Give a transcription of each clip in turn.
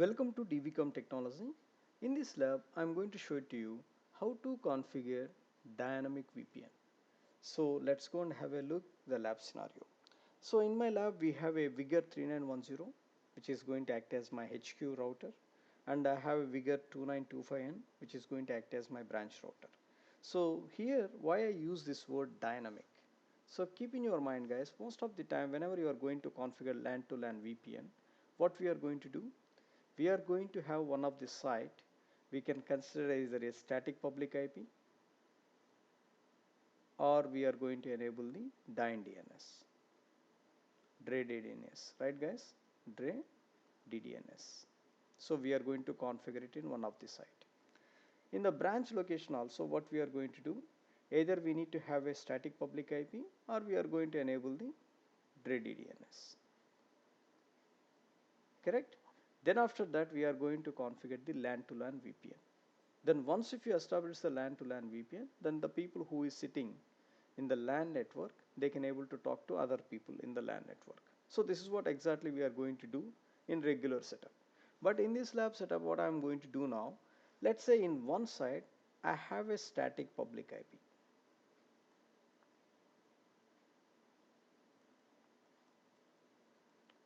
Welcome to DVCOM technology. In this lab, I'm going to show it to you how to configure dynamic VPN. So let's go and have a look at the lab scenario. So in my lab, we have a Vigor 3910, which is going to act as my HQ router. And I have a Vigor 2925N, which is going to act as my branch router. So here, why I use this word dynamic. So keep in your mind guys, most of the time whenever you are going to configure LAN to LAN VPN, what we are going to do, we are going to have one of the site we can consider either a static public IP or we are going to enable the DYN DNS, DrayTek, right guys, DrayTek DNS. So we are going to configure it in one of the site. In the branch location also, what we are going to do, either we need to have a static public IP or we are going to enable the DrayTek DNS, correct? Then after that we are going to configure the LAN to LAN VPN. Then once if you establish the LAN to LAN VPN, then the people who is sitting in the LAN network, they can able to talk to other people in the LAN network. So this is what exactly we are going to do in regular setup. But in this lab setup, what I am going to do now, let's say in one side I have a static public IP.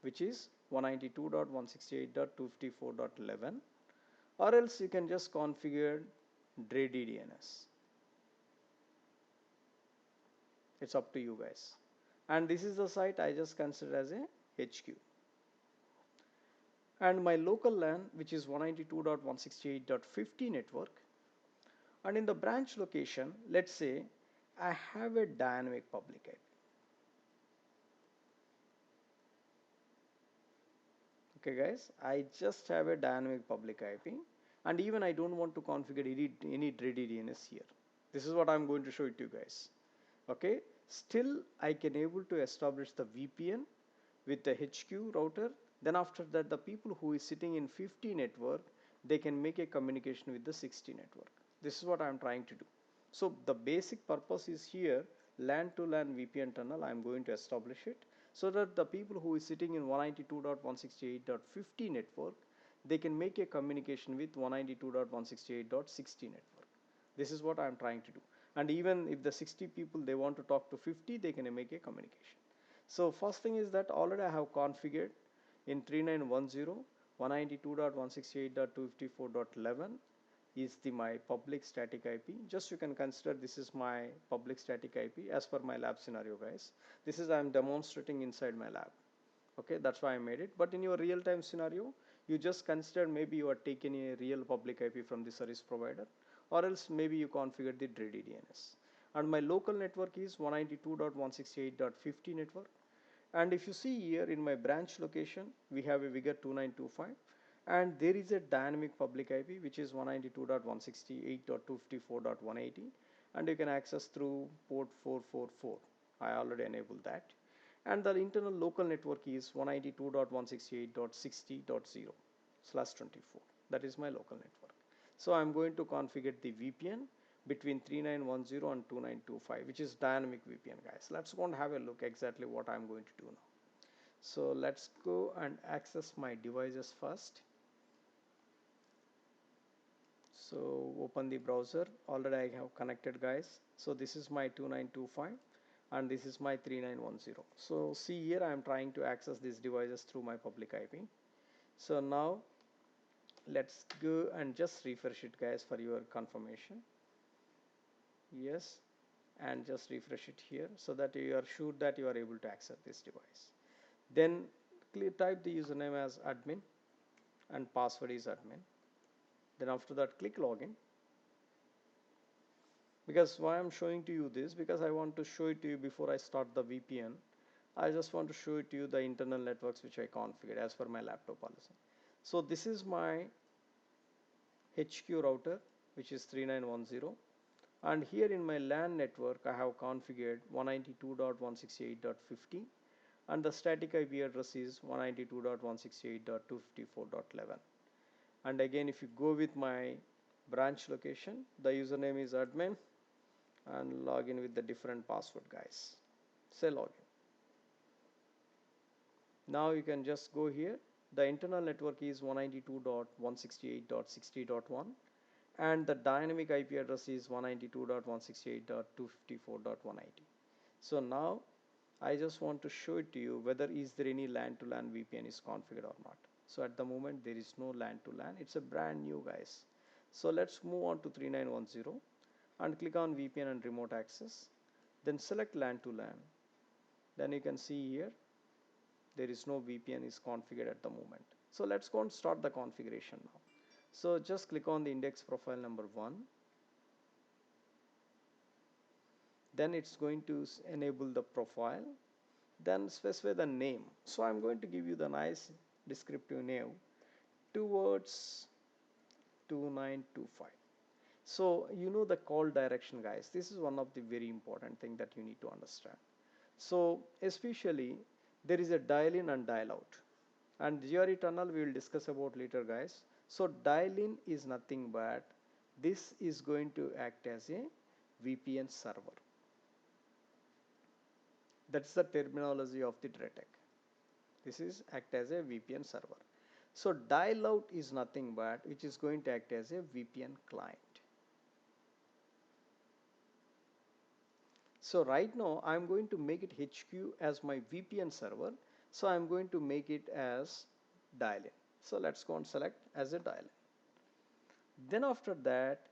Which is 192.168.254.11, or else you can just configure DrayTek DNS. It's up to you guys. And this is the site I just consider as a HQ. And my local LAN, which is 192.168.50 network. And in the branch location, let's say I have a dynamic public IP. Okay guys, I just have a dynamic public IP, and even I don't want to configure any DrayTek DNS here. This is what I'm going to show it to you guys. Okay, still I can able to establish the VPN with the HQ router. Then after that, the people who is sitting in 50 network, they can make a communication with the 60 network. This is what I'm trying to do. So the basic purpose is here, LAN to LAN VPN tunnel. I'm going to establish it so that the people who is sitting in 192.168.50 network, they can make a communication with 192.168.60 network. This is what I'm trying to do. And even if the 60 people they want to talk to 50, they can make a communication. So first thing is that already I have configured in 3910 192.168.254.11 is my public static IP. Just you can consider this is my public static IP as per my lab scenario guys. This is I am demonstrating inside my lab. Okay, that's why I made it. But in your real-time scenario, you just consider maybe you are taking a real public IP from the service provider, or else maybe you configure the DrayTek DNS. And my local network is 192.168.50 network. And if you see here in my branch location, we have a Vigor 2925, and there is a dynamic public IP which is 192.168.254.180, and you can access through port 444. I already enabled that. And the internal local network is 192.168.60.0/24. That is my local network. So I'm going to configure the VPN between 3910 and 2925, which is dynamic VPN guys. Let's go and have a look exactly what I'm going to do now. So let's go and access my devices first. So open the browser. Already I have connected guys. So this is my 2925 and this is my 3910. So see here I am trying to access these devices through my public IP. So now let's go and just refresh it guys for your confirmation. Yes, and just refresh it here so that you are sure that you are able to access this device. Then type the username as admin and password is admin. Then after that click login. Because why I'm showing to you this, because I want to show it to you before I start the VPN. I just want to show it to you the internal networks which I configured as per my laptop policy. So this is my HQ router which is 3910, and here in my LAN network I have configured 192.168.50 and the static IP address is 192.168.254.11. and again if you go with my branch location, the username is admin and log in with the different password guys. Say login. Now you can just go here, the internal network is 192.168.60.1 and the dynamic IP address is 192.168.254.180. So now I just want to show it to you whether is there any LAN to LAN VPN is configured or not. So at the moment there is no LAN to LAN. It's a brand new, guys. So let's move on to 3910 and click on VPN and remote access. Then select LAN to LAN. Then you can see here there is no VPN is configured at the moment. So let's go and start the configuration now. So just click on the index profile number 1. Then it's going to enable the profile. Then specify the name. So I'm going to give you the nice descriptive name towards 2925. So you know the call direction, guys. This is one of the very important thing that you need to understand. So especially there is a dial in and dial out, and GRE tunnel we will discuss about later, guys. So dial in is nothing but this is going to act as a VPN server. That's the terminology of the DrayTek. This is act as a VPN server. So dial out is nothing but which is going to act as a VPN client. So right now I'm going to make it HQ as my VPN server. So I'm going to make it as dial in. So let's go and select as a dial in. Then after that,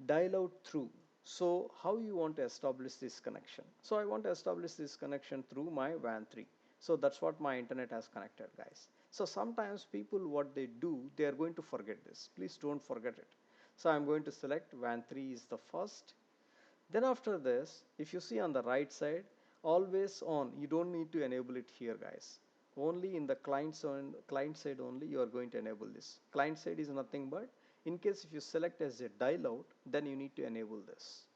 dial out through. So how you want to establish this connection? So I want to establish this connection through my WAN 3. So that's what my internet has connected, guys. So sometimes people what they do, they are going to forget this. Please don't forget it. So I'm going to select WAN 3 is the first. Then after this, if you see on the right side, always on, you don't need to enable it here, guys. Only in the client side only you are going to enable this. Client side is nothing but in case if you select as a dial out, then you need to enable this.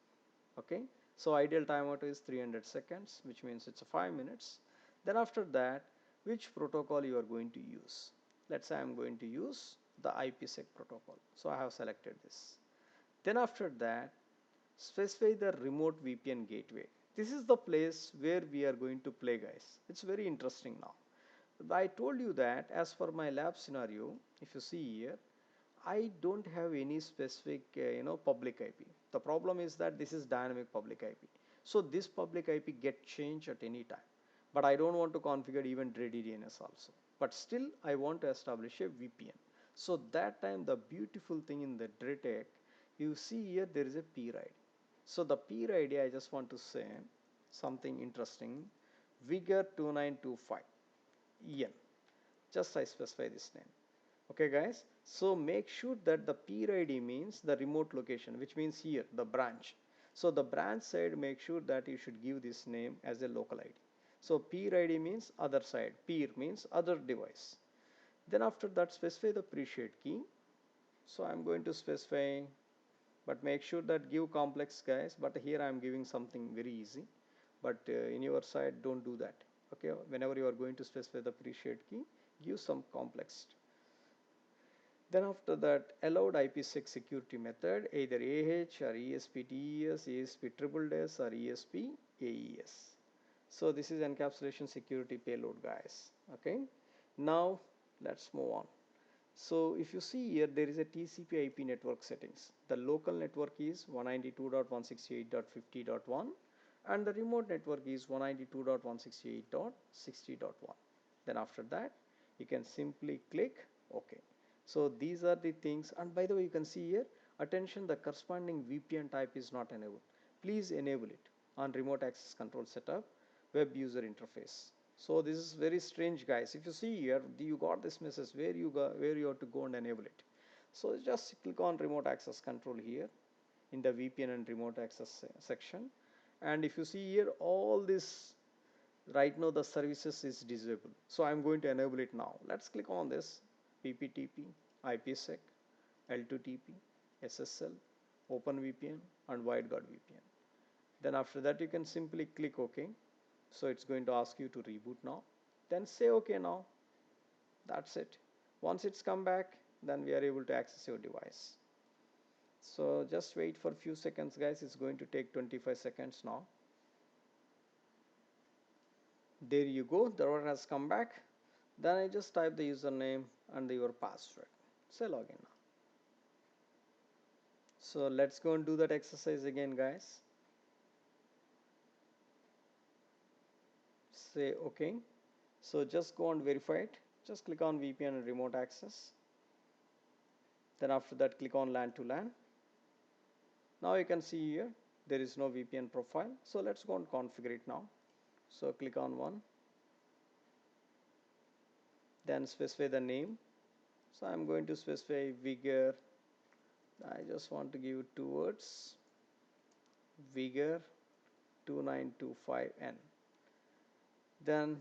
Okay, so ideal timeout is 300 seconds, which means it's 5 minutes. Then after that, which protocol you are going to use? Let's say I'm going to use the IPSEC protocol. So I have selected this. Then after that, specify the remote VPN gateway. This is the place where we are going to play, guys. It's very interesting now. I told you that as per my lab scenario, if you see here, I don't have any specific public IP. The problem is that this is dynamic public IP. So this public IP get changed at any time. But I don't want to configure even DrayDNS also. But still I want to establish a VPN. So that time the beautiful thing in the DrayTek, you see here there is a peer ID. So the peer ID I just want to say something interesting. Vigor 2925 EN. Just I specify this name. Okay, guys, so make sure that the peer ID means the remote location, which means here the branch. So the branch side, make sure that you should give this name as a local ID. So peer ID means other side, peer means other device. Then after that, specify the pre-shared key. So I'm going to specify, but make sure that give complex, guys. But here I'm giving something very easy, but in your side don't do that. Okay, whenever you are going to specify the pre-shared key, give some complex. Then after that, allowed IPSEC security method, either AH or ESP-TES, ESP-SSS or ESP-AES. So this is encapsulation security payload, guys. Okay, now let's move on. So if you see here, there is a TCP IP network settings. The local network is 192.168.50.1 and the remote network is 192.168.60.1. Then after that, you can simply click OK. So these are the things, and by the way, you can see here, attention, the corresponding VPN type is not enabled. Please enable it on remote access control setup, web user interface. So this is very strange, guys. If you see here, you got this message where you have to go and enable it. So just click on remote access control here in the VPN and remote access section. And if you see here, all this right now the services is disabled. So I'm going to enable it now. Let's click on this. PPTP, IPSEC, L2TP, SSL, OpenVPN and WireGuard VPN. Then after that you can simply click OK. So it's going to ask you to reboot now. Then say OK now. That's it. Once it's come back, then we are able to access your device. So just wait for a few seconds, guys. It's going to take 25 seconds now. There you go. The router has come back. Then I just type the username and your password. Say login now. So let's go and do that exercise again, guys. Say okay. So just go and verify it. Just click on VPN and remote access. Then after that, click on LAN to LAN. Now you can see here there is no VPN profile. So let's go and configure it now. So click on one. Then specify the name. So I'm going to specify Vigor. I just want to give 2 words. Vigor 2925N. Then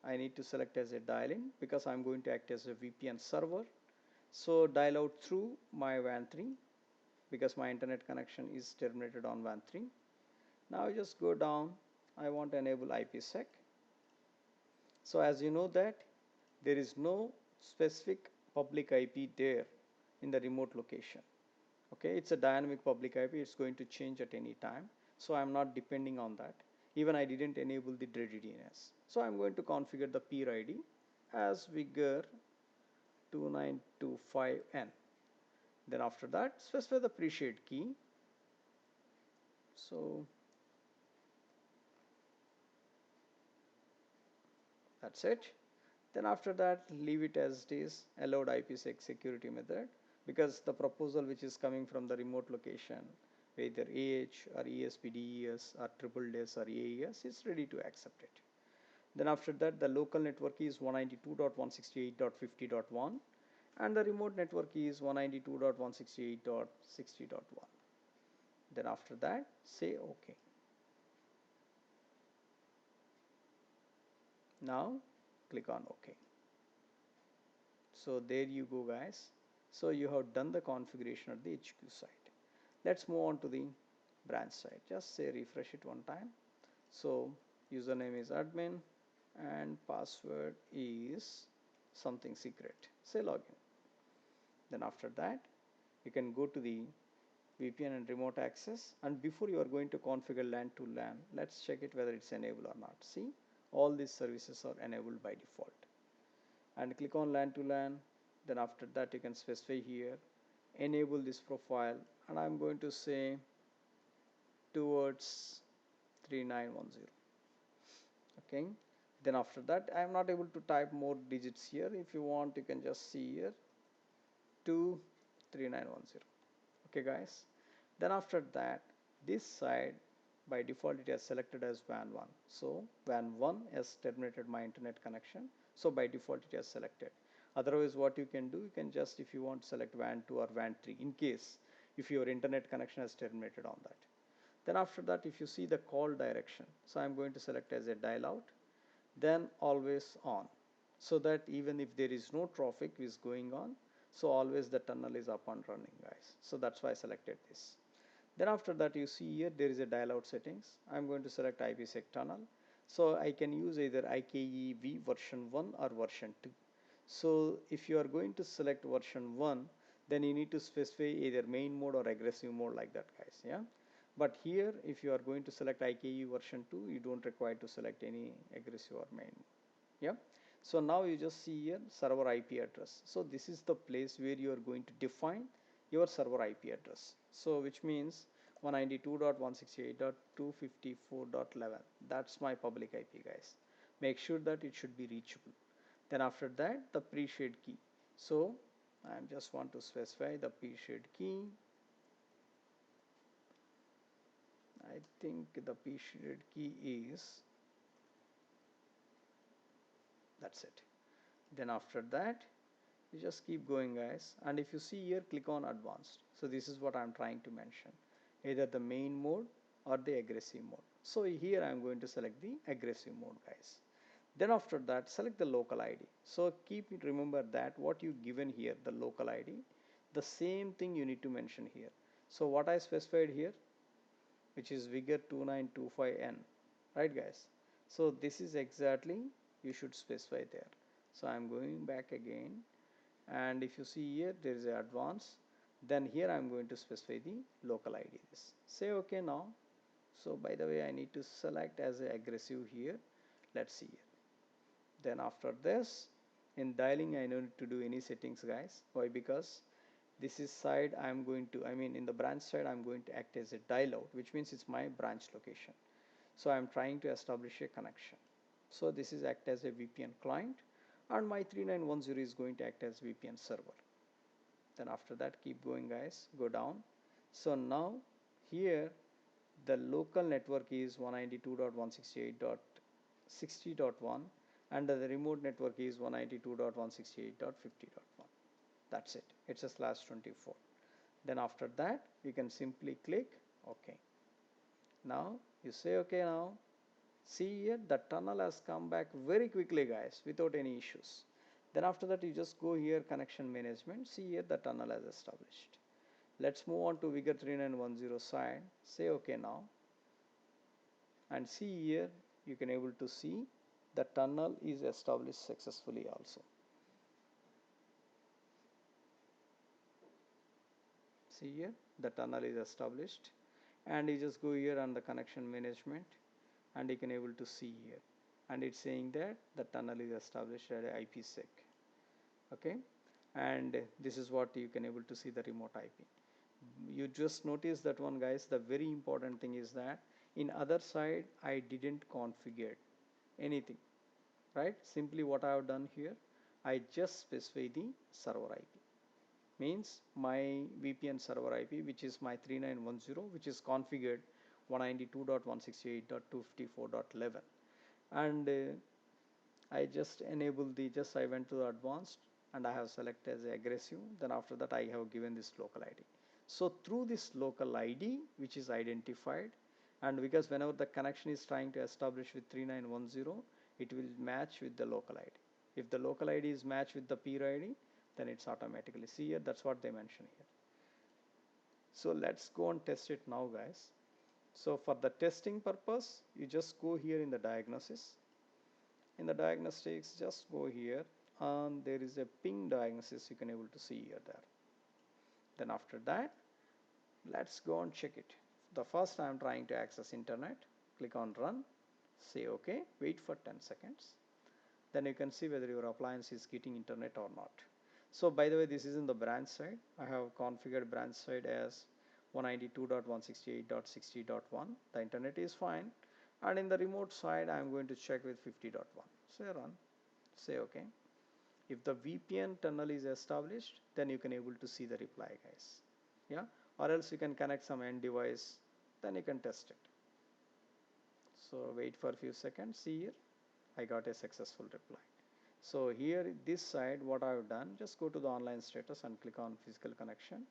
I need to select as a dial in because I'm going to act as a VPN server. So dial out through my WAN 3 because my internet connection is terminated on WAN 3. Now I just go down. I want to enable IPSEC. So as you know that there is no specific public IP there in the remote location. Okay, it's a dynamic public IP. It's going to change at any time. So I'm not depending on that. Even I didn't enable the DrayTek. So I'm going to configure the peer ID as Vigor 2925N. Then after that, specify the pre-shared key. So that's it. Then after that, leave it as it is, allowed IPsec security method, because the proposal which is coming from the remote location, either AH or ESPDES or DDS or AES, is ready to accept it. Then after that, the local network is 192.168.50.1 and the remote network is 192.168.60.1. Then after that, say OK. Now click on OK. So there you go, guys. So you have done the configuration at the HQ side. Let's move on to the branch side. Just say refresh it one time. So username is admin and password is something secret. Say login. Then after that, you can go to the VPN and remote access, and before you are going to configure LAN to LAN, let's check it whether it's enabled or not. See, all these services are enabled by default. And click on LAN to LAN. Then after that, you can specify here, enable this profile, and I'm going to say towards 3910. Okay. Then after that, I am not able to type more digits here. If you want, you can just see here 23910. Okay, guys. Then after that, this side by default it has selected as WAN 1. So WAN 1 has terminated my internet connection. So by default it has selected. Otherwise, what you can do, you can just, if you want, select WAN 2 or WAN 3 in case if your internet connection has terminated on that. Then after that, if you see the call direction, so I'm going to select as a dial out, then always on, so that even if there is no traffic is going on, so always the tunnel is up and running, guys. So that's why I selected this. Then after that, you see here there is a dial out settings. I'm going to select IPsec tunnel. So I can use either IKEV version 1 or version 2. So if you are going to select version 1, then you need to specify either main mode or aggressive mode like that, guys. Yeah. But here, if you are going to select IKEV version 2, you don't require to select any aggressive or main mode. Yeah. So now you just see here server IP address. So this is the place where you are going to define your server IP address. So which means 192.168.254.11. That's my public IP, guys. Make sure that it should be reachable. Then after that, the pre-shared key. So I just want to specify the pre-shared key. I think the pre-shared key is, that's it. Then after that, you just keep going, guys, and if you see here, click on advanced. So this is what I'm trying to mention, either the main mode or the aggressive mode. So here I'm going to select the aggressive mode, guys. Then after that, select the local ID. So remember that what you given here, the local ID, the same thing you need to mention here. So what I specified here, which is Vigor 2925N, right, guys? So this is exactly you should specify there. So I'm going back again, and if you see here there is an advanced, then here I'm going to specify the local ID. Say okay now. So by the way, I need to select as a aggressive here. Let's see here. Then after this, in dialing I don't need to do any settings, guys. Why? Because this is side I'm going to, I mean in the branch side I'm going to act as a dial out, which means it's my branch location. So I'm trying to establish a connection. So this is act as a VPN client, and my 3910 is going to act as VPN server. Then after that, keep going, guys, go down. So now here the local network is 192.168.60.1 and the remote network is 192.168.50.1. That's it. It's a /24. Then after that you can simply click OK. Now you say OK. Now see here the tunnel has come back very quickly, guys, without any issues. Then after that you just go here, connection management. See here the tunnel has established. Let's move on to Vigor 3910 side. Say OK now, and see here you can able to see the tunnel is established successfully also. See here the tunnel is established, and you just go here on the connection management and you can able to see here, and it's saying that the tunnel is established at IPSEC. Okay, and this is what you can able to see the remote IP. You just notice that one, guys. The very important thing is that in other side I didn't configure anything, right? Simply what I have done here, I just specify the server IP, means my VPN server IP, which is my 3910, which is configured 192.168.254.11, and I just enable the, I went to the advanced and I have selected as aggressive. Then after that I have given this local ID. So through this local ID, which is identified, and because whenever the connection is trying to establish with 3910, it will match with the local ID. If the local ID is matched with the peer ID, then it's automatically, see here, that's what they mention here. So let's go and test it now, guys. So for the testing purpose, you just go here in the diagnosis. In the diagnostics, just go here, and there is a ping diagnosis you can able to see here there. Then after that, let's go and check it. The first I am trying to access internet, click on run, say OK, wait for 10 seconds. Then you can see whether your appliance is getting internet or not. So by the way, this is in the branch side. I have configured branch side as 192.168.60.1. The internet is fine. And in the remote side, I am going to check with 50.1. Say run, say OK. If the VPN tunnel is established, then you can able to see the reply, guys. Yeah, or else you can connect some end device, then you can test it. So wait for a few seconds. See here, I got a successful reply. So here this side, what I have done, just go to the online status and click on physical connection.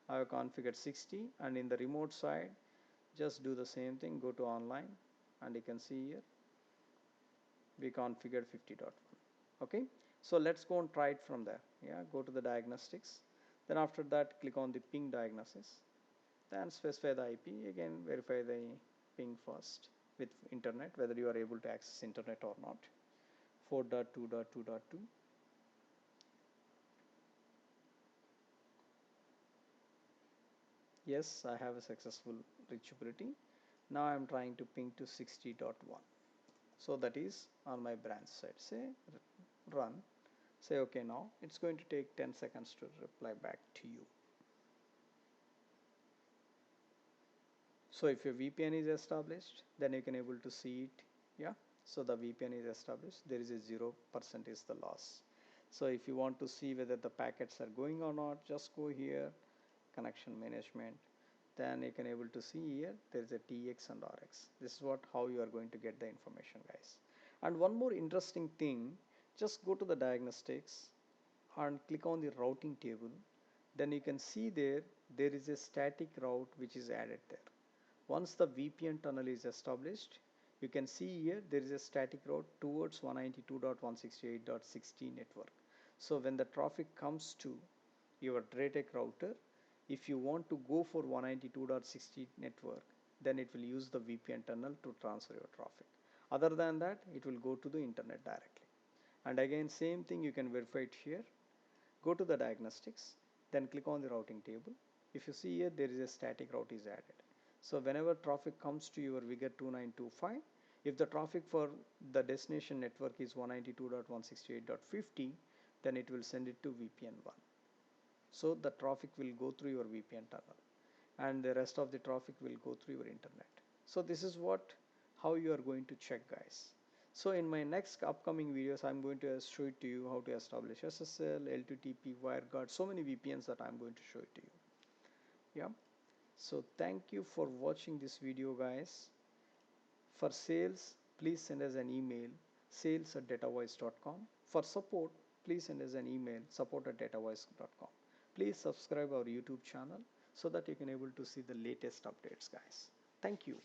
I have configured 60, and in the remote side, just do the same thing. Go to online, and you can see here we configured 50.1. Okay, so let's go and try it from there. Yeah, go to the diagnostics. Then after that, click on the ping diagnosis. Then specify the IP. Again, verify the ping first with internet, whether you are able to access internet or not. 4.2.2.2. Yes, I have a successful reachability. Now I am trying to ping to 60.1. So that is on my branch side. Say run, say OK. Now it's going to take 10 seconds to reply back to you. So if your VPN is established, then you can able to see it. Yeah, so the VPN is established. There is a 0% is the loss. So if you want to see whether the packets are going or not, just go here, connection management. Then you can able to see here there is a TX and RX. This is what how you are going to get the information, guys. And one more interesting thing, just go to the diagnostics and click on the routing table. Then you can see there is a static route which is added there. Once the VPN tunnel is established, you can see here there is a static route towards 192.168.60 network. So when the traffic comes to your DrayTek router, if you want to go for 192.60 network, then it will use the VPN tunnel to transfer your traffic. Other than that, it will go to the internet directly. And again, same thing, you can verify it here. Go to the diagnostics, then click on the routing table. If you see here, there is a static route is added. So whenever traffic comes to your Vigor 2925, if the traffic for the destination network is 192.168.50, then it will send it to VPN1. So the traffic will go through your VPN tunnel and the rest of the traffic will go through your internet. So this is how you are going to check, guys. So in my next upcoming videos, I'm going to show it to you how to establish SSL, L2TP, WireGuard, so many VPNs that I'm going to show it to you. Yeah. So thank you for watching this video, guys. For sales, please send us an email, sales@datavoice.com. For support, please send us an email, support@datavoice.com. Please subscribe our YouTube channel so that you can able to see the latest updates, guys. Thank you.